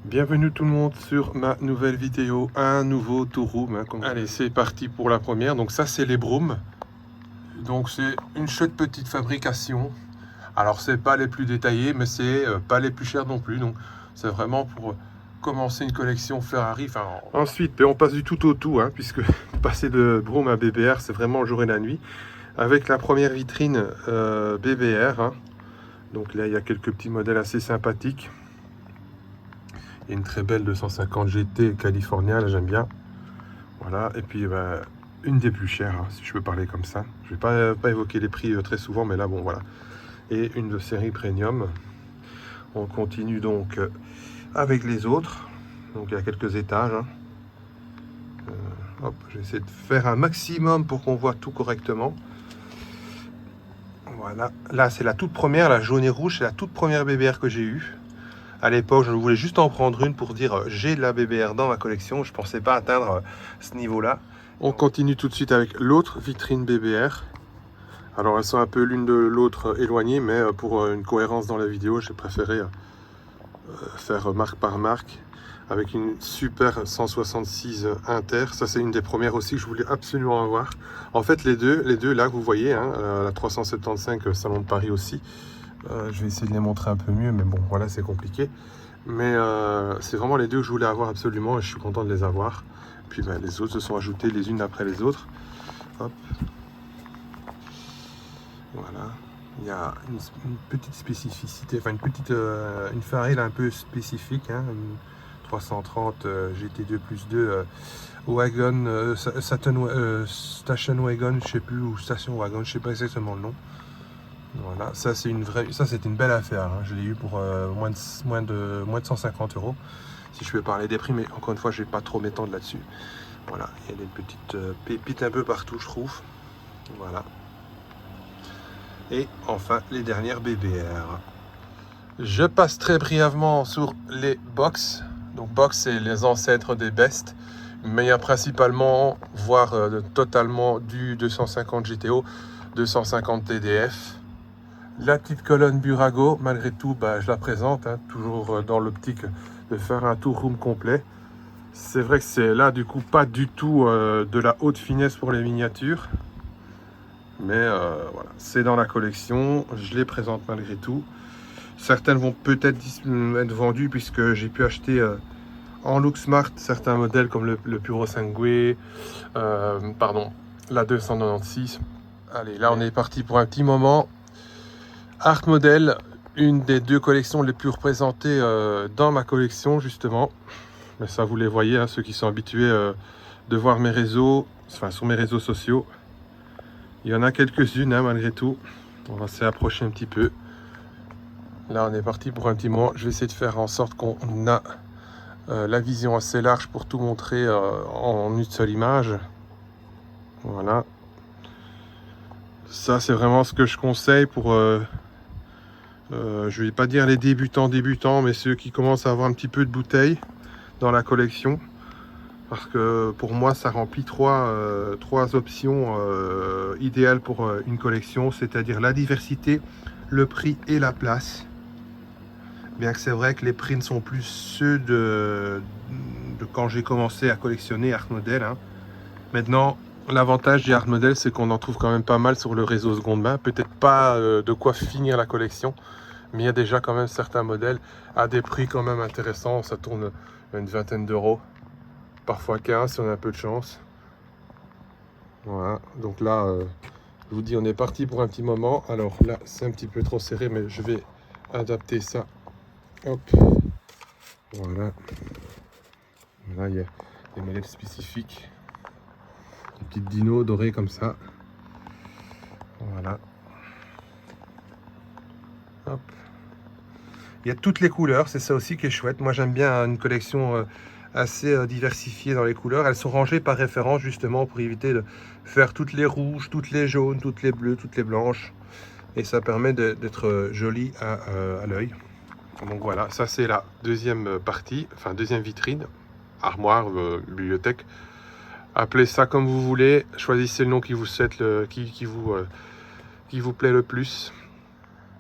Bienvenue tout le monde sur ma nouvelle vidéo, un nouveau Touroom. Allez, c'est parti pour la première. Donc ça, c'est les brooms. Donc c'est une chouette petite fabrication. Alors c'est pas les plus détaillés, mais c'est pas les plus chers non plus. Donc c'est vraiment pour commencer une collection Ferrari. Enfin, ensuite, on passe du tout au tout, puisque passer de broom à BBR, c'est vraiment le jour et la nuit. Avec la première vitrine BBR. Donc là, il y a quelques petits modèles assez sympathiques. Il y a une très belle 250 GT California, là j'aime bien. Voilà, et puis une des plus chères, si je peux parler comme ça. Je vais pas évoquer les prix très souvent, mais là bon voilà. Et une de série premium. On continue donc avec les autres. Donc il y a quelques étages. Hop, je vais essayer de faire un maximum pour qu'on voit tout correctement. Voilà, là c'est la toute première, la jaune et rouge, c'est la toute première BBR que j'ai eue. À l'époque, je voulais juste en prendre une pour dire j'ai de la BBR dans ma collection. Je ne pensais pas atteindre ce niveau-là. On continue tout de suite avec l'autre vitrine BBR. Alors elles sont un peu l'une de l'autre éloignées, mais pour une cohérence dans la vidéo, j'ai préféré faire marque par marque avec une super 166 Inter. Ça c'est une des premières aussi que je voulais absolument avoir. En fait les deux là que vous voyez, la 375 Salon de Paris aussi. Je vais essayer de les montrer un peu mieux, mais bon, voilà, c'est compliqué. Mais c'est vraiment les deux que je voulais avoir absolument et je suis content de les avoir. Puis les autres se sont ajoutées les unes après les autres. Hop. Voilà. Il y a une petite spécificité, enfin une Ferrari un peu spécifique, une 330 GT2 plus 2 Wagon, Station Wagon, je sais plus, ou Station Wagon, je sais pas exactement le nom. Voilà, ça c'est une belle affaire. Je l'ai eu pour moins de 150 €. Si je peux parler des prix, mais encore une fois, je vais pas trop m'étendre là-dessus. Voilà, il y a des petites pépites un peu partout, je trouve. Voilà. Et enfin, les dernières BBR. Je passe très brièvement sur les box. Donc box, c'est les ancêtres des Best. Mais il y a principalement, voire totalement du 250 GTO, 250 TDF. La petite colonne Burago, malgré tout, je la présente, toujours dans l'optique de faire un Touroom complet. C'est vrai que c'est là, du coup, pas du tout de la haute finesse pour les miniatures. Mais voilà, c'est dans la collection, je les présente malgré tout. Certaines vont peut-être être vendues puisque j'ai pu acheter en look smart certains modèles comme le Puro Sangue, la 296. Allez, là on est parti pour un petit moment. Art Model, une des deux collections les plus représentées dans ma collection justement. Mais ça vous les voyez, ceux qui sont habitués de voir mes réseaux, enfin sur mes réseaux sociaux. Il y en a quelques-unes malgré tout. On va s'y approcher un petit peu. Là on est parti pour un petit moment. Je vais essayer de faire en sorte qu'on a la vision assez large pour tout montrer en une seule image. Voilà. Ça c'est vraiment ce que je conseille pour je vais pas dire les débutants, mais ceux qui commencent à avoir un petit peu de bouteille dans la collection. Parce que pour moi, ça remplit trois options idéales pour une collection, c'est-à-dire la diversité, le prix et la place. Bien que c'est vrai que les prix ne sont plus ceux de quand j'ai commencé à collectionner Art Model. Maintenant, l'avantage du Art Model, c'est qu'on en trouve quand même pas mal sur le réseau seconde main. Peut-être pas de quoi finir la collection, mais il y a déjà quand même certains modèles à des prix quand même intéressants. Ça tourne à une vingtaine d'euros, parfois 15 si on a un peu de chance. Voilà, donc là, je vous dis, on est parti pour un petit moment. Alors là, c'est un petit peu trop serré, mais je vais adapter ça. Hop, voilà. Là, il y a des modèles spécifiques. Des petites dinos dorées comme ça. Voilà. Hop. Il y a toutes les couleurs, c'est ça aussi qui est chouette. Moi j'aime bien une collection assez diversifiée dans les couleurs. Elles sont rangées par référence justement pour éviter de faire toutes les rouges, toutes les jaunes, toutes les bleues, toutes les blanches. Et ça permet d'être joli à l'œil. Donc voilà, ça c'est la deuxième partie, enfin deuxième vitrine, armoire, bibliothèque. Appelez ça comme vous voulez, choisissez le nom qui vous qui vous plaît le plus.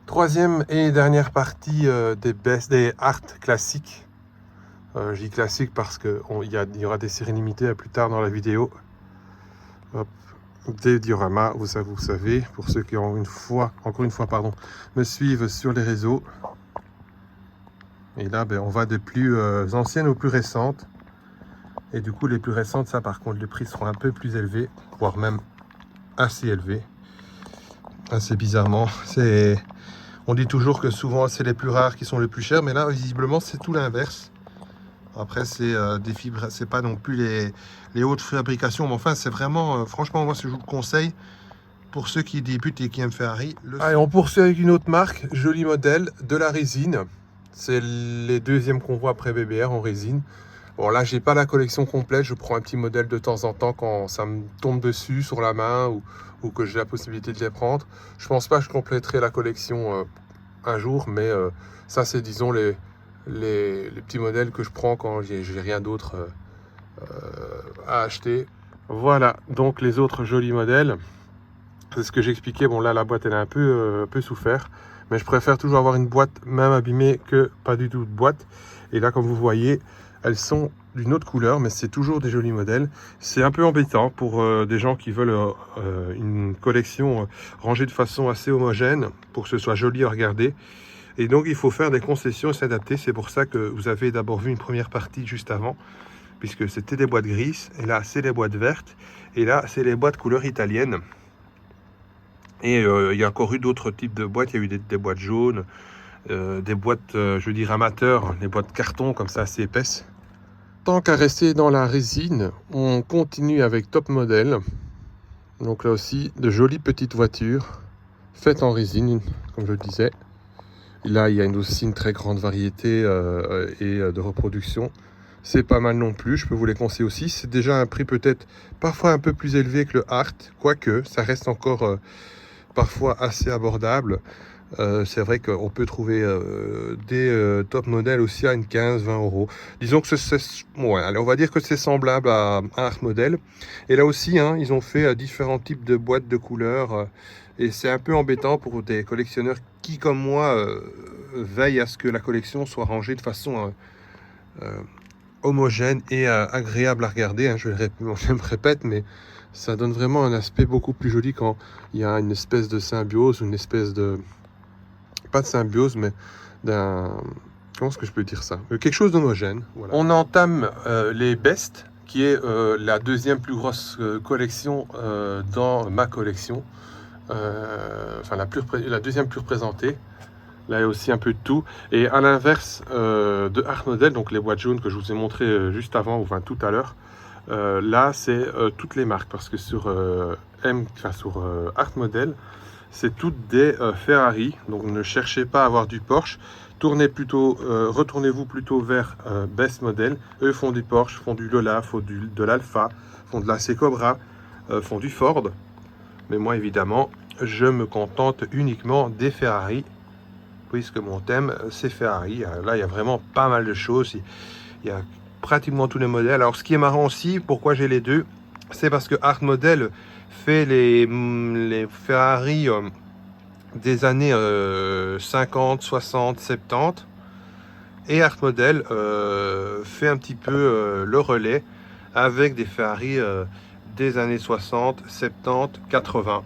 Troisième et dernière partie des Art classiques. Je dis classique parce qu'il y aura des séries limitées plus tard dans la vidéo. Hop. Des dioramas, vous savez, pour ceux qui ont encore une fois, me suivent sur les réseaux. Et là, on va des plus anciennes aux plus récentes. Et du coup, les plus récentes, ça par contre, les prix seront un peu plus élevés, voire même assez élevés. Assez bizarrement, on dit toujours que souvent c'est les plus rares qui sont les plus chers, mais là, visiblement, c'est tout l'inverse. Après, c'est des fibres, c'est pas non plus les hautes fabrications, mais enfin, c'est vraiment, franchement, moi, je vous le conseille pour ceux qui débutent et qui aiment Ferrari. Allez, on poursuit avec une autre marque, joli modèle, de la résine. C'est les deuxièmes qu'on voit après BBR en résine. Bon, là, j'ai pas la collection complète, je prends un petit modèle de temps en temps quand ça me tombe dessus sur la main ou que j'ai la possibilité de les prendre. Je pense pas que je compléterai la collection un jour, mais ça, c'est, disons, les petits modèles que je prends quand j'ai rien d'autre à acheter. Voilà, donc les autres jolis modèles. C'est ce que j'expliquais. Bon, là, la boîte, elle a un peu souffert. Mais je préfère toujours avoir une boîte même abîmée que pas du tout de boîte. Et là, comme vous voyez, elles sont d'une autre couleur, mais c'est toujours des jolis modèles. C'est un peu embêtant pour des gens qui veulent une collection rangée de façon assez homogène, pour que ce soit joli à regarder. Et donc, il faut faire des concessions et s'adapter. C'est pour ça que vous avez d'abord vu une première partie juste avant, puisque c'était des boîtes grises. Et là, c'est les boîtes vertes. Et là, c'est les boîtes couleur italienne. Et il y a encore eu d'autres types de boîtes. Il y a eu des boîtes jaunes, des boîtes, je veux dire, amateurs, des boîtes carton comme ça, assez épaisses. Tant qu'à rester dans la résine, on continue avec Top Model. Donc là aussi, de jolies petites voitures faites en résine, comme je le disais. Là, il y a aussi une très grande variété de reproduction. C'est pas mal non plus, je peux vous les conseiller aussi. C'est déjà un prix peut-être parfois un peu plus élevé que le Art, quoique ça reste encore parfois assez abordable. C'est vrai qu'on peut trouver des top modèles aussi à une 15-20 euros. Disons que allez, on va dire que c'est semblable à un Art Model. Et là aussi, hein, ils ont fait différents types de boîtes de couleurs. Et c'est un peu embêtant pour des collectionneurs qui, comme moi, veillent à ce que la collection soit rangée de façon homogène et agréable à regarder. Hein. Je me répète, mais ça donne vraiment un aspect beaucoup plus joli quand il y a une espèce de symbiose, une espèce de... pas de symbiose, mais d'un... comment est-ce que je peux dire ça? Quelque chose d'homogène. Voilà. On entame les Best, qui est la deuxième plus grosse collection dans ma collection. Enfin, la deuxième plus représentée. Là, il y a aussi un peu de tout. Et à l'inverse de Art Model, donc les boîtes jaunes que je vous ai montré juste avant, enfin tout à l'heure, là, c'est toutes les marques. Parce que sur Art Model, c'est toutes des Ferrari. Donc ne cherchez pas à avoir du Porsche. Retournez-vous plutôt vers Best Model. Eux font du Porsche, font du Lola, font de l'Alfa, font de la C-Cobra, font du Ford. Mais moi, évidemment, je me contente uniquement des Ferrari, puisque mon thème, c'est Ferrari. Là, il y a vraiment pas mal de choses. Il y a pratiquement tous les modèles. Alors, ce qui est marrant aussi, pourquoi j'ai les deux, c'est parce que Art Model fait les Ferrari des années 50, 60, 70. Et Art Model fait un petit peu le relais avec des Ferrari des années 60, 70, 80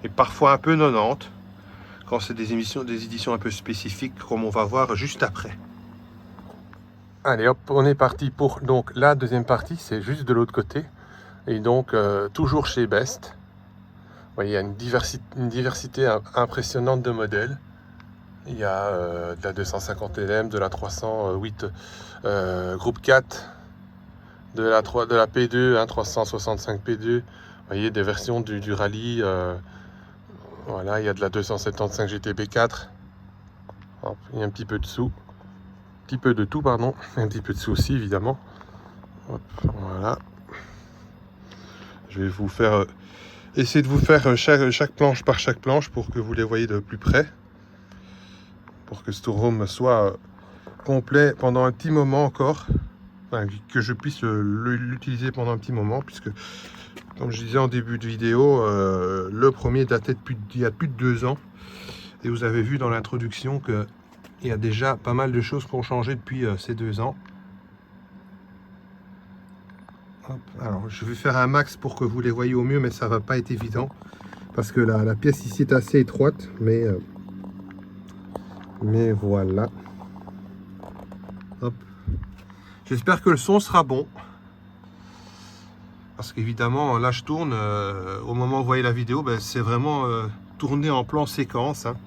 et parfois un peu 90 quand c'est des éditions un peu spécifiques comme on va voir juste après. Allez hop, on est parti pour donc la deuxième partie, c'est juste de l'autre côté et donc toujours chez Best. Vous voyez, il y a une diversité impressionnante de modèles. Il y a de la 250 LM, de la 308 groupe 4, de la P2, hein, 365 P2. Vous voyez, des versions du rallye. Voilà, il y a de la 275 GTB4. Hop, il y a un petit peu de sous. Un petit peu de tout, pardon. Un petit peu de sous aussi, évidemment. Hop, voilà. Je vais vous faire... essayer de vous faire chaque planche par chaque planche pour que vous les voyez de plus près. Pour que ce tourhome soit complet pendant un petit moment encore. Enfin, que je puisse l'utiliser pendant un petit moment, puisque... Comme je disais en début de vidéo, le premier datait il y a plus de 2 ans. Et vous avez vu dans l'introduction qu'il y a déjà pas mal de choses qui ont changé depuis ces 2 ans. Hop. Alors je vais faire un max pour que vous les voyez au mieux, mais ça va pas être évident parce que la pièce ici est assez étroite, mais voilà. Hop. J'espère que le son sera bon. Parce qu'évidemment, là je tourne, au moment où vous voyez la vidéo, ben, c'est vraiment tourné en plan séquence. Hein.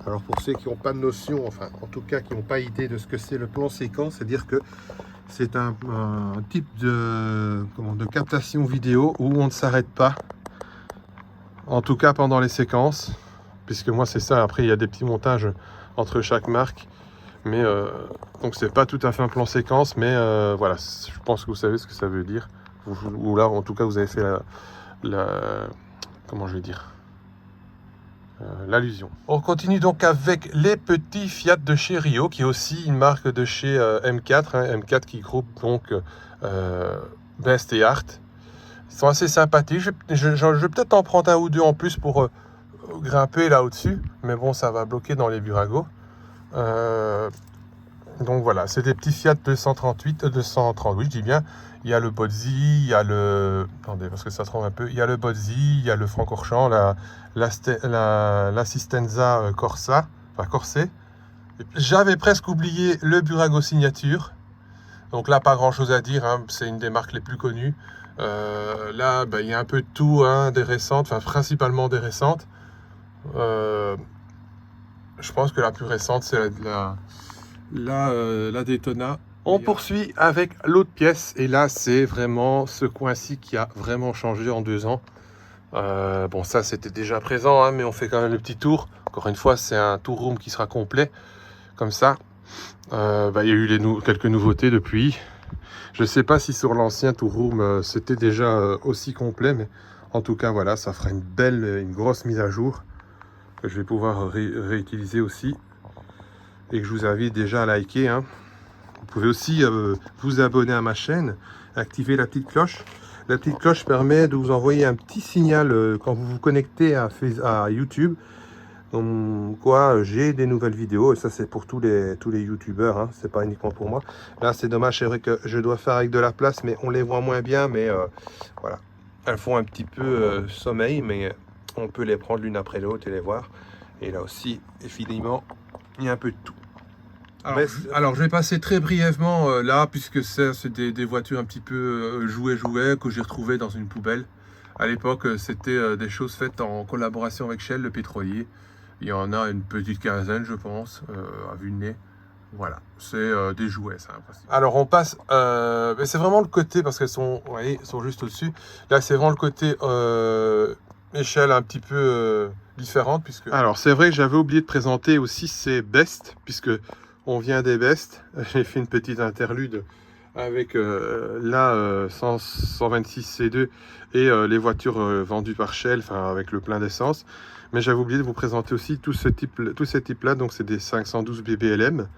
Alors pour ceux qui n'ont pas de notion, enfin en tout cas qui n'ont pas idée de ce que c'est le plan séquence, c'est-à-dire que c'est un type de captation vidéo où on ne s'arrête pas, en tout cas pendant les séquences, puisque moi c'est ça, après il y a des petits montages entre chaque marque, mais donc c'est pas tout à fait un plan séquence, mais voilà, je pense que vous savez ce que ça veut dire. Ou là en tout cas vous avez fait comment je vais dire, l'allusion. On continue donc avec les petits Fiat de chez Rio, qui est aussi une marque de chez M4, hein, M4 qui groupe donc Best et Art. Ils sont assez sympathiques, je vais peut-être en prendre un ou deux en plus pour grimper là au-dessus, mais bon ça va bloquer dans les buragos. Donc voilà, c'est des petits Fiat 238, je dis bien. Il y a le Bozzi, il y a le... Attendez, parce que ça se trompe un peu. Il y a le Bozzi, il y a le Francorchamps, l'Assistenza Corsa, enfin Corset. J'avais presque oublié le Burago Signature. Donc là, pas grand chose à dire, hein, c'est une des marques les plus connues. Là, il y a un peu de tout, hein, des récentes, enfin principalement des récentes. Je pense que la plus récente, c'est la Daytona. On poursuit avec l'autre pièce, et là c'est vraiment ce coin-ci qui a vraiment changé en 2 ans. Bon, ça c'était déjà présent, hein, mais on fait quand même le petit tour. Encore une fois, c'est un tour room qui sera complet comme ça. Il y a eu quelques nouveautés depuis. Je sais pas si sur l'ancien tour room c'était déjà aussi complet, mais en tout cas voilà, ça fera une grosse mise à jour que je vais pouvoir réutiliser aussi, et que je vous invite déjà à liker, hein. Vous pouvez aussi vous abonner à ma chaîne, activer la petite cloche. La petite cloche permet de vous envoyer un petit signal quand vous vous connectez à YouTube. Donc quoi, j'ai des nouvelles vidéos, et ça c'est pour tous les youtubeurs, hein, c'est pas uniquement pour moi. Là c'est dommage, c'est vrai que je dois faire avec de la place, mais on les voit moins bien, mais voilà. Elles font un petit peu sommeil, mais on peut les prendre l'une après l'autre et les voir. Et là aussi, évidemment, il y a un peu de tout. Alors, je vais passer très brièvement là, puisque c'est des voitures un petit peu jouées que j'ai retrouvées dans une poubelle. À l'époque, c'était des choses faites en collaboration avec Shell, le pétrolier. Il y en a une petite quinzaine, je pense, à vue de nez. Voilà, c'est des jouets, ça. Alors, on passe... mais c'est vraiment le côté, parce qu'elles sont, vous voyez, sont juste au-dessus. Là, c'est vraiment le côté échelle un petit peu différente, puisque... Alors, c'est vrai que j'avais oublié de présenter aussi ces Best, puisque... On vient des Best. J'ai fait une petite interlude avec la 126 C2 et les voitures vendues par Shell, enfin avec le plein d'essence. Mais j'avais oublié de vous présenter aussi tous ces types-là. Donc c'est des 512 BBLM.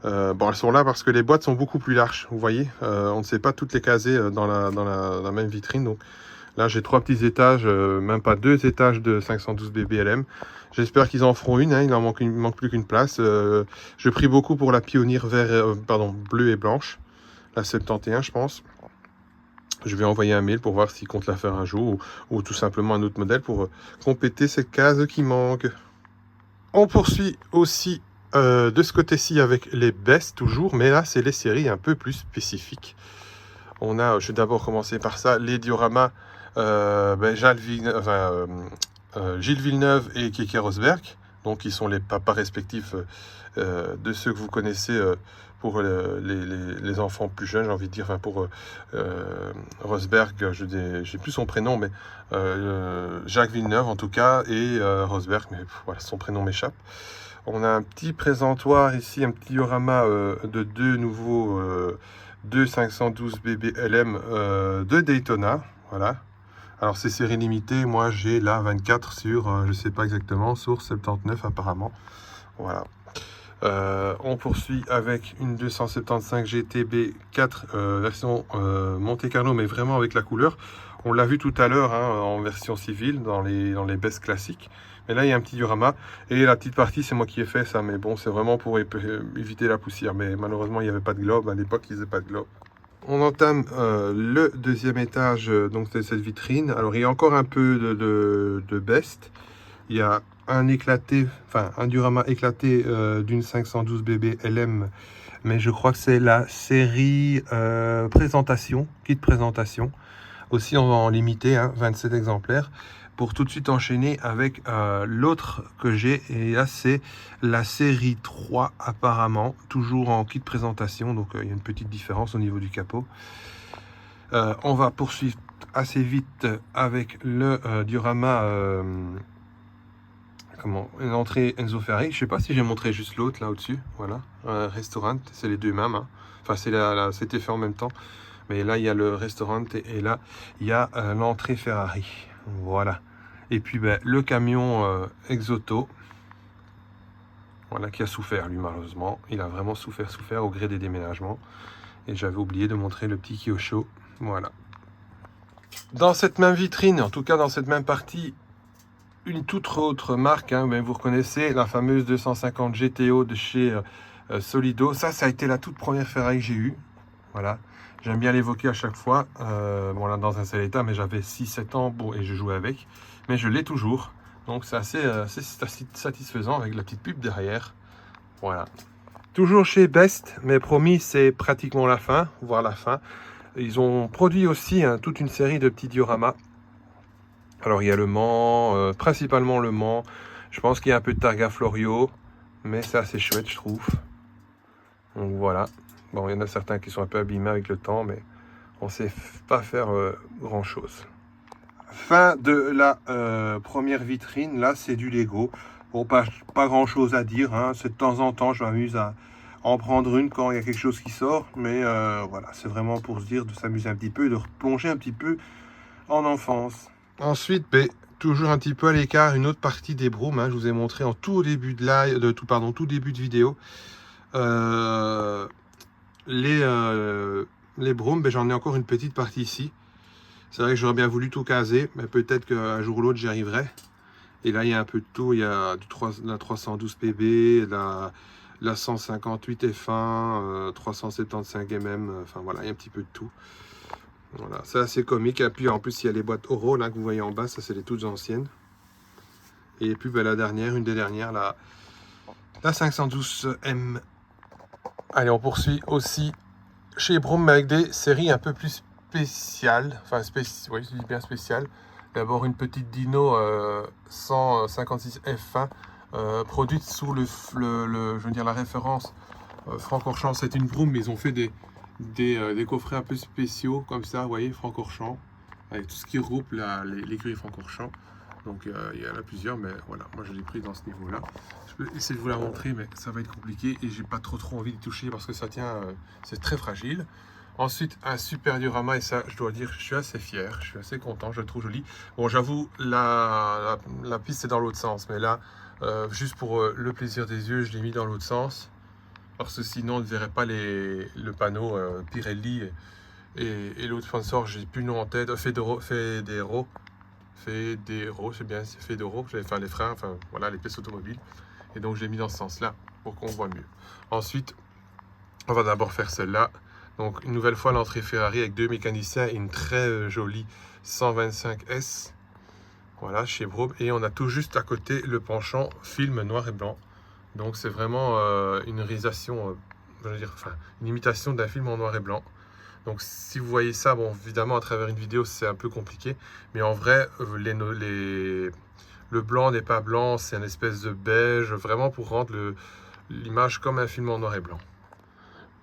Bon, elles sont là parce que les boîtes sont beaucoup plus larges. Vous voyez, on ne sait pas toutes les caser dans la même vitrine. Donc là, j'ai 3 petits étages, même pas 2 étages de 512 BBLM. J'espère qu'ils en feront une, hein, il manque plus qu'une place. Je prie beaucoup pour la Pionnier bleue et blanche, la 71 je pense. Je vais envoyer un mail pour voir s'ils comptent la faire un jour, ou tout simplement un autre modèle pour compléter ces cases qui manquent. On poursuit aussi de ce côté-ci avec les Best toujours, mais là c'est les séries un peu plus spécifiques. Je vais d'abord commencer par ça, les dioramas Gilles Villeneuve et Keke Rosberg, donc qui sont les papas respectifs de ceux que vous connaissez pour les enfants plus jeunes, j'ai envie de dire. Enfin, pour Rosberg, j'ai plus son prénom, mais Jacques Villeneuve en tout cas, et Rosberg, mais voilà, son prénom m'échappe. On a un petit présentoir ici, un petit diorama de deux nouveaux 512 BBLM de Daytona, voilà. Alors c'est série limitée, moi j'ai la 24 sur, je sais pas exactement, sur 79 apparemment. Voilà. On poursuit avec une 275 GTB 4 version Monte Carlo, mais vraiment avec la couleur. On l'a vu tout à l'heure hein, en version civile, dans les Best classiques. Mais là il y a un petit diorama, et la petite partie c'est moi qui ai fait ça, mais bon c'est vraiment pour éviter la poussière. Mais malheureusement il n'y avait pas de globe, à l'époque ils n'avaient pas de globe. On entame le deuxième étage donc de cette vitrine. Alors il y a encore un peu de Best. Il y a un éclaté, enfin un diorama éclaté d'une 512 BB LM, mais je crois que c'est la série présentation, kit présentation, aussi en limité, hein, 27 exemplaires, pour tout de suite enchaîner avec l'autre que j'ai, et là c'est la série 3 apparemment, toujours en kit présentation, donc il y a une petite différence au niveau du capot. On va poursuivre assez vite avec le diorama une entrée Enzo Ferrari. Je sais pas si j'ai montré juste l'autre là au-dessus, voilà, restaurant, c'est les deux mêmes, hein. Enfin c'était fait en même temps, mais là il y a le restaurant et là il y a l'entrée Ferrari, voilà. Et puis le camion Exoto, voilà, qui a souffert lui malheureusement, il a vraiment souffert au gré des déménagements, et j'avais oublié de montrer le petit Kyosho, voilà. Dans cette même vitrine, en tout cas dans cette même partie, une toute autre marque, hein, mais vous reconnaissez la fameuse 250 GTO de chez Solido. Ça a été la toute première Ferrari que j'ai eue. Voilà, j'aime bien l'évoquer à chaque fois. Bon, là, dans un sale état, mais j'avais 6-7 ans, bon, et je jouais avec. Mais je l'ai toujours. Donc, c'est assez satisfaisant avec la petite pub derrière. Voilà. Toujours chez Best, mais promis, c'est pratiquement la fin, voire la fin. Ils ont produit aussi toute une série de petits dioramas. Alors il y a le Mans, principalement le Mans. Je pense qu'il y a un peu de Targa Florio, mais c'est assez chouette je trouve. Donc voilà. Bon, il y en a certains qui sont un peu abîmés avec le temps, mais on ne sait pas faire grand chose. Fin de la première vitrine, là c'est du Lego. Bon, pas grand chose à dire, hein. C'est de temps en temps, je m'amuse à en prendre une quand il y a quelque chose qui sort, mais voilà, c'est vraiment pour se dire de s'amuser un petit peu et de replonger un petit peu en enfance. Ensuite, toujours un petit peu à l'écart, une autre partie des brooms, hein, je vous ai montré en tout début de live, tout début de vidéo. Les brooms, j'en ai encore une petite partie ici. C'est vrai que j'aurais bien voulu tout caser, mais peut-être qu'un jour ou l'autre j'y arriverai. Et là, il y a un peu de tout. Il y a la 312 PB, la 158 F1, 375 mm, enfin voilà, il y a un petit peu de tout. Voilà, c'est assez comique. Et puis en plus, il y a les boîtes Oro là que vous voyez en bas, ça c'est les toutes anciennes. Et puis la dernière, une des dernières, la 512M. Allez, on poursuit aussi chez Broom avec des séries un peu plus spéciales. Enfin, oui, je dis bien spéciales. D'abord une petite Dino 156 F1 produite sous je veux dire la référence Francorchamps. C'est une Broom, mais ils ont fait des coffrets un peu spéciaux comme ça, vous voyez, Francorchamps, avec tout ce qui regroupe l'écurie Francorchamps. Donc il y en a plusieurs, mais voilà, moi je l'ai pris dans ce niveau là. Je peux essayer de vous la montrer, mais ça va être compliqué et j'ai pas trop envie de toucher parce que ça tient, c'est très fragile. Ensuite, un super diorama, et ça je dois dire, je suis assez fier, je suis assez content, je le trouve joli. Bon, j'avoue, la piste est dans l'autre sens, mais là, juste pour le plaisir des yeux, je l'ai mis dans l'autre sens. Parce que sinon on ne verrait pas le panneau Pirelli et l'autre sponsor, j'ai plus le nom en tête, Federo, c'est bien, c'est Federo, enfin les freins, enfin voilà, les pièces automobiles. Et donc je l'ai mis dans ce sens-là pour qu'on voit mieux. Ensuite, on va d'abord faire celle-là. Donc une nouvelle fois l'entrée Ferrari avec deux mécaniciens et une très jolie 125S. Voilà, chez Broom. Et on a tout juste à côté le penchant film noir et blanc. Donc c'est vraiment une réalisation, je veux dire, enfin, une imitation d'un film en noir et blanc. Donc si vous voyez ça, bon évidemment à travers une vidéo c'est un peu compliqué, mais en vrai le blanc n'est pas blanc, c'est une espèce de beige, vraiment pour rendre l'image comme un film en noir et blanc.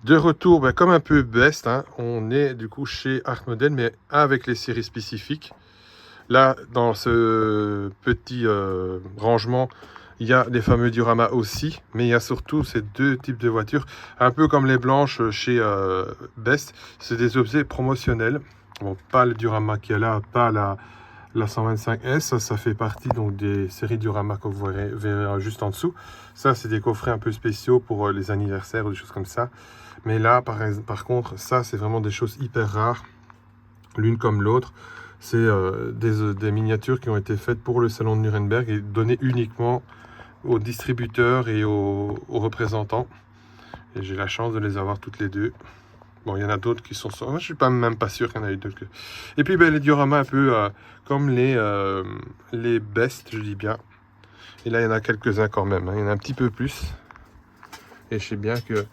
De retour, comme un peu Best, hein, on est du coup chez Art Model, mais avec les séries spécifiques. Là, dans ce petit rangement, il y a les fameux dioramas aussi, mais il y a surtout ces deux types de voitures, un peu comme les blanches chez Best. C'est des objets promotionnels. Bon, pas le diorama qui est là, pas la 125S, ça fait partie donc des séries diorama que vous verrez juste en dessous. Ça, c'est des coffrets un peu spéciaux pour les anniversaires ou des choses comme ça. Mais là, par contre, ça, c'est vraiment des choses hyper rares, l'une comme l'autre. C'est des miniatures qui ont été faites pour le salon de Nuremberg et données uniquement aux distributeurs et aux représentants. Et j'ai la chance de les avoir toutes les deux. Bon, il y en a d'autres qui sont... Moi, je suis même pas sûr qu'il y en a eu d'autres. Et puis, ben, les dioramas un peu comme les best, je dis bien. Et là, il y en a quelques-uns quand même. Hein. Il y en a un petit peu plus. Et je sais bien que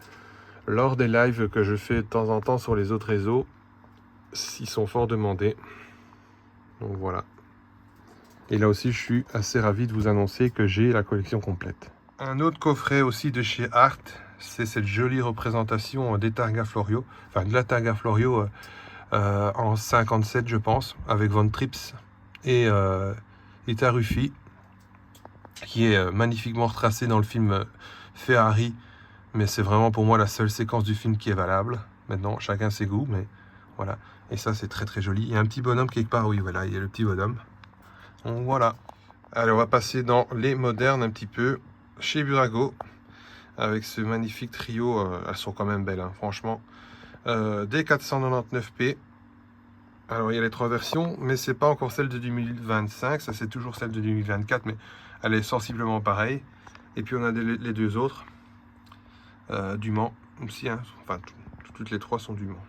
lors des lives que je fais de temps en temps sur les autres réseaux, ils sont fort demandés. Donc voilà. Et là aussi, je suis assez ravi de vous annoncer que j'ai la collection complète. Un autre coffret aussi de chez Art, c'est cette jolie représentation des Targa Florio, enfin de la Targa Florio en 57 je pense, avec Von Trips et Taruffi, qui est magnifiquement retracé dans le film Ferrari, mais c'est vraiment pour moi la seule séquence du film qui est valable. Maintenant, chacun ses goûts, mais voilà. Et ça, c'est très très joli. Il y a un petit bonhomme quelque part, oui, voilà, il y a le petit bonhomme. Donc voilà. Allez, on va passer dans les modernes un petit peu, chez Burago, avec ce magnifique trio. Elles sont quand même belles, hein, franchement. D499P. Alors, il y a les 3 versions, mais c'est pas encore celle de 2025. Ça, c'est toujours celle de 2024, mais elle est sensiblement pareille. Et puis, on a les 2 autres. Du Mans aussi, hein. Enfin, toutes les 3 sont du Mans.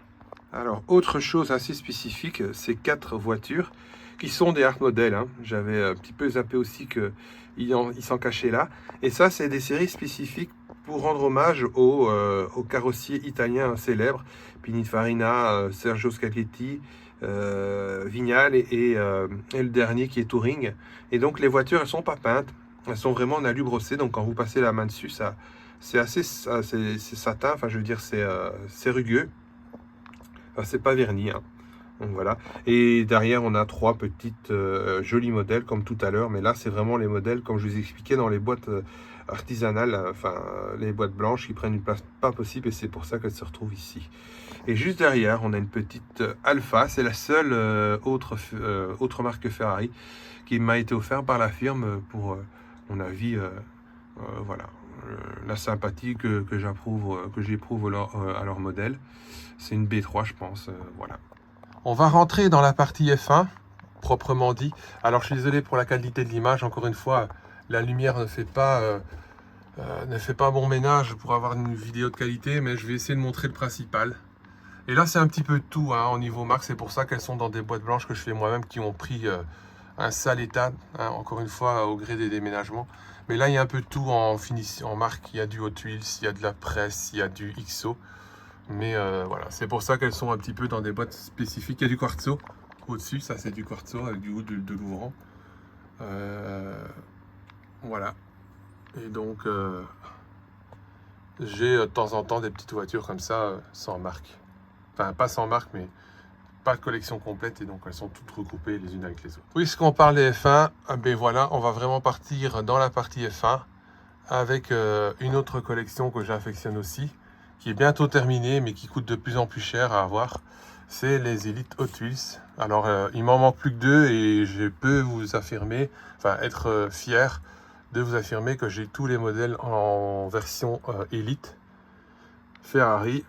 Alors, autre chose assez spécifique, ces 4 voitures qui sont des art modèles. Hein. J'avais un petit peu zappé aussi qu'ils s'en cachaient là. Et ça, c'est des séries spécifiques pour rendre hommage aux carrossiers italiens célèbres, Pininfarina, Sergio Scagnetti, Vignale et le dernier qui est Touring. Et donc, les voitures, elles sont pas peintes. Elles sont vraiment en alu brossé. Donc, quand vous passez la main dessus, c'est assez c'est satin. Enfin, je veux dire, c'est rugueux. C'est pas verni, hein. Donc voilà. Et derrière, on a 3 petites jolis modèles comme tout à l'heure. Mais là, c'est vraiment les modèles, comme je vous expliquais, dans les boîtes artisanales, enfin les boîtes blanches qui prennent une place pas possible. Et c'est pour ça qu'elles se retrouvent ici. Et juste derrière, on a une petite Alfa. C'est la seule autre marque Ferrari qui m'a été offerte par la firme pour mon avis, voilà, la sympathie que j'approuve, que j'éprouve à leur modèle. C'est une B3, je pense. Voilà. On va rentrer dans la partie F1, proprement dit. Alors, je suis désolé pour la qualité de l'image. Encore une fois, la lumière ne fait pas bon ménage pour avoir une vidéo de qualité, mais je vais essayer de montrer le principal. Et là, c'est un petit peu de tout, hein, au niveau marque. C'est pour ça qu'elles sont dans des boîtes blanches que je fais moi-même, qui ont pris un sale état, hein, encore une fois, au gré des déménagements. Mais là, il y a un peu de tout en finition, en marque. Il y a du Hot Wheels, il y a de la presse, il y a du XO. Mais voilà, c'est pour ça qu'elles sont un petit peu dans des boîtes spécifiques. Il y a du quartzo au-dessus, ça c'est du quartzo avec du haut de l'ouvrant. Voilà. Et donc, j'ai de temps en temps des petites voitures comme ça, sans marque. Enfin, pas sans marque, mais pas de collection complète. Et donc, elles sont toutes regroupées les unes avec les autres. Puisqu'on parle des F1, ben voilà, on va vraiment partir dans la partie F1 avec une autre collection que j'affectionne aussi, qui est bientôt terminée, mais qui coûte de plus en plus cher à avoir. C'est les Elite Hot Wheels. Alors, il m'en manque plus que 2 et je peux vous affirmer, enfin être fier de vous affirmer que j'ai tous les modèles en version Elite Ferrari.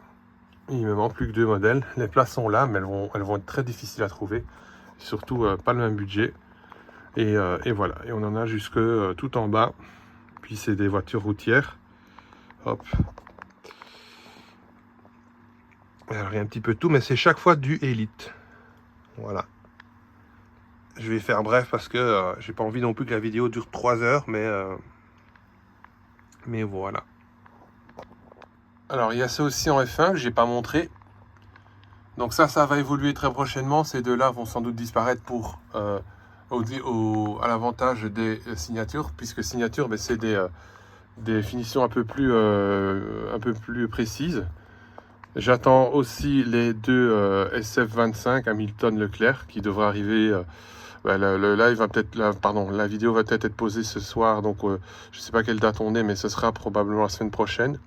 Il me manque plus que 2 modèles. Les places sont là, mais elles vont être très difficiles à trouver. Surtout pas le même budget. Et voilà. Et on en a jusque tout en bas. Puis c'est des voitures routières. Hop. Alors, il y a un petit peu de tout, mais c'est chaque fois du Elite. Voilà. Je vais faire bref parce que j'ai pas envie non plus que la vidéo dure 3 heures, mais voilà. Alors, il y a ça aussi en F1 que j'ai pas montré. Donc ça va évoluer très prochainement. Ces deux-là vont sans doute disparaître pour à l'avantage des signatures, puisque signature, ben, c'est des finitions un peu plus précises. J'attends aussi les 2 SF25 Hamilton Leclerc qui devraient arriver. Le live va peut-être, la vidéo va peut-être être posée ce soir, donc je sais pas quelle date on est, mais ce sera probablement la semaine prochaine.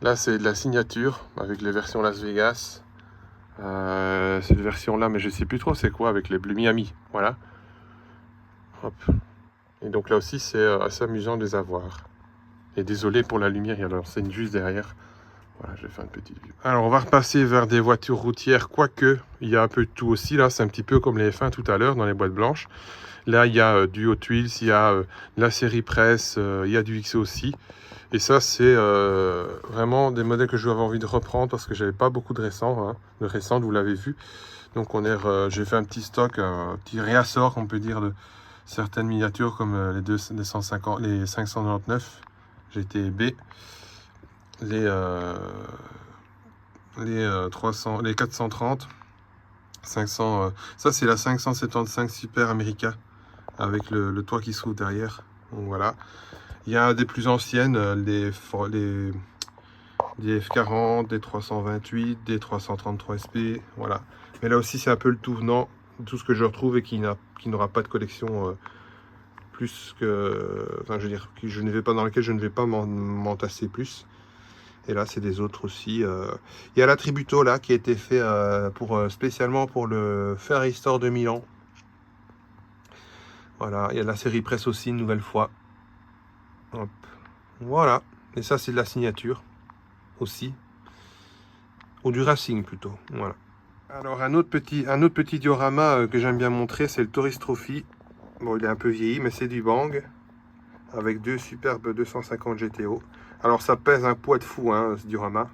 Là, c'est de la signature avec les versions Las Vegas. Cette version-là, mais je sais plus trop c'est quoi avec les Blue Miami. Voilà. Hop. Et donc là aussi, c'est assez amusant de les avoir. Et désolé pour la lumière, il y a l'enseigne juste derrière. Voilà, je vais faire une petite vue. Alors, on va repasser vers des voitures routières, quoique il y a un peu de tout aussi. Là, c'est un petit peu comme les F1 tout à l'heure dans les boîtes blanches. Là, il y a du Hot Wheels, il y a la série presse, il y a du XO aussi. Et ça, c'est vraiment des modèles que j'avais envie de reprendre parce que j'avais pas beaucoup de récents, hein. De récentes, vous l'avez vu. Donc j'ai fait un petit stock, un petit réassort, on peut dire, de certaines miniatures comme les 250, les 599 GTB, les 300, les 430, 500. Ça, c'est la 575 Super America avec le toit qui se trouve derrière. Donc voilà. Il y a des plus anciennes, des F40, des 328, des 333 SP, voilà. Mais là aussi, c'est un peu le tournant, tout ce que je retrouve et qui n'aura pas de collection plus que... Enfin, je veux dire, dans lequel je ne vais pas m'entasser plus. Et là, c'est des autres aussi. Il y a l'attributo là qui a été fait spécialement pour le Ferry Store de Milan. Voilà, il y a la série presse aussi, une nouvelle fois. Hop. Voilà, et ça, c'est de la signature aussi. Ou du racing plutôt, voilà. Alors un autre petit diorama que j'aime bien montrer, c'est le Tourist Trophy. Bon, il est un peu vieilli, mais c'est du Bang avec deux superbes 250 GTO. Alors ça pèse un poids de fou, hein, ce diorama.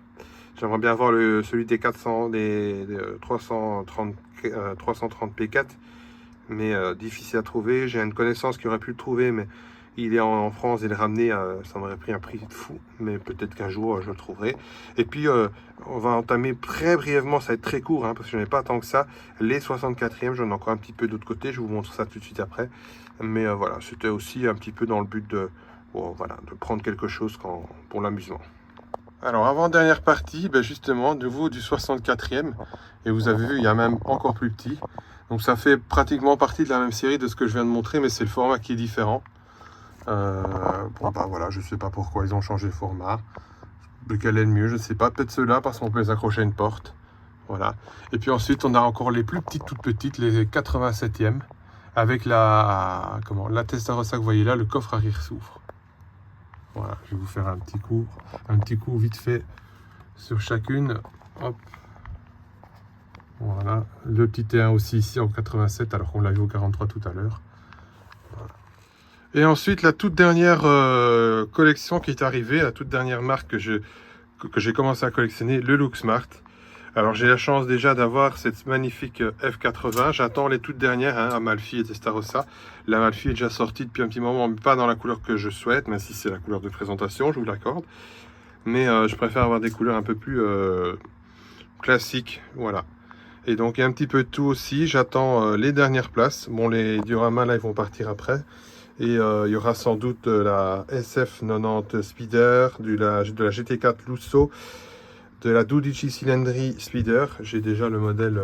J'aimerais bien avoir celui des 330 P4, mais difficile à trouver. J'ai une connaissance qui aurait pu le trouver, mais il est en France et le ramener, ça m'aurait pris un prix de fou, mais peut-être qu'un jour je le trouverai. Et puis on va entamer très brièvement, ça va être très court, hein, parce que je n'ai pas tant que ça, les 64e, j'en ai encore un petit peu d'autre côté, je vous montre ça tout de suite après. Mais voilà, c'était aussi un petit peu dans le but de prendre quelque chose pour l'amusement. Alors avant dernière partie, justement, de nouveau du 64e, et vous avez vu, il y a même encore plus petit. Donc ça fait pratiquement partie de la même série de ce que je viens de montrer, mais c'est le format qui est différent. Voilà, je sais pas pourquoi ils ont changé de format. Lequel est le mieux, je ne sais pas. Peut-être ceux-là parce qu'on peut les accrocher à une porte. Voilà. Et puis ensuite, on a encore les plus petites, toutes petites, les 87e, avec la Testarossa que vous voyez là, le coffre arrière s'ouvre. Voilà, je vais vous faire un petit cours vite fait sur chacune. Hop. Voilà, le petit T1 aussi ici en 87, alors qu'on l'a vu au 43 tout à l'heure. Voilà. Et ensuite, la toute dernière collection qui est arrivée, la toute dernière marque que j'ai commencé à collectionner, le Looksmart. Alors j'ai la chance déjà d'avoir cette magnifique F80. J'attends les toutes dernières, hein, Amalfi et Testarossa. L'Amalfi est déjà sortie depuis un petit moment, mais pas dans la couleur que je souhaite, même si c'est la couleur de présentation, je vous l'accorde. Mais je préfère avoir des couleurs un peu plus classiques, voilà. Et donc il y a un petit peu de tout aussi. J'attends les dernières places. Bon, les dioramas là, ils vont partir après. Et il y aura sans doute la SF90 Speeder, de la GT4 Lusso, de la Dudici Cylindri Speeder. J'ai déjà le modèle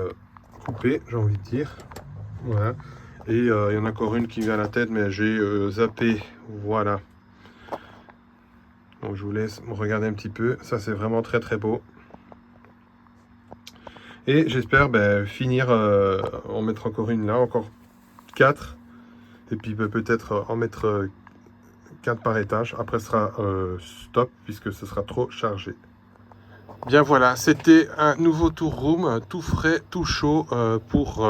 coupé, j'ai envie de dire. Voilà. Et il y en a encore une qui vient à la tête, mais j'ai zappé. Voilà. Donc je vous laisse regarder un petit peu. Ça, c'est vraiment très très beau. Et j'espère finir, en mettre encore une là, encore 4. Et puis peut-être en mettre 4 par étage. Après, ce sera stop, puisque ce sera trop chargé. Bien voilà, c'était un nouveau tour room, tout frais, tout chaud pour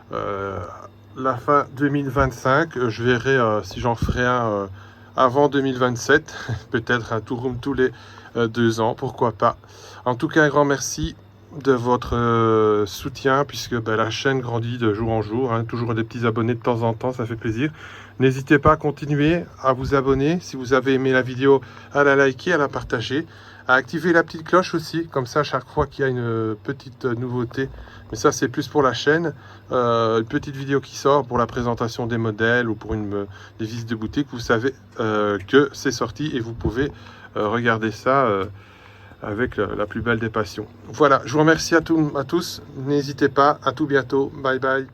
la fin 2025. Je verrai si j'en ferai un avant 2027. Peut-être un tour room tous les 2 ans, pourquoi pas. En tout cas, un grand merci de votre soutien, puisque la chaîne grandit de jour en jour, hein, toujours des petits abonnés de temps en temps, ça fait plaisir. N'hésitez pas à continuer à vous abonner, si vous avez aimé la vidéo, à la liker, à la partager, à activer la petite cloche aussi, comme ça chaque fois qu'il y a une petite nouveauté, mais ça c'est plus pour la chaîne, une petite vidéo qui sort pour la présentation des modèles ou pour des visites de boutique, vous savez que c'est sorti et vous pouvez regarder ça avec la plus belle des passions. Voilà, je vous remercie à tous. N'hésitez pas, à tout bientôt. Bye bye.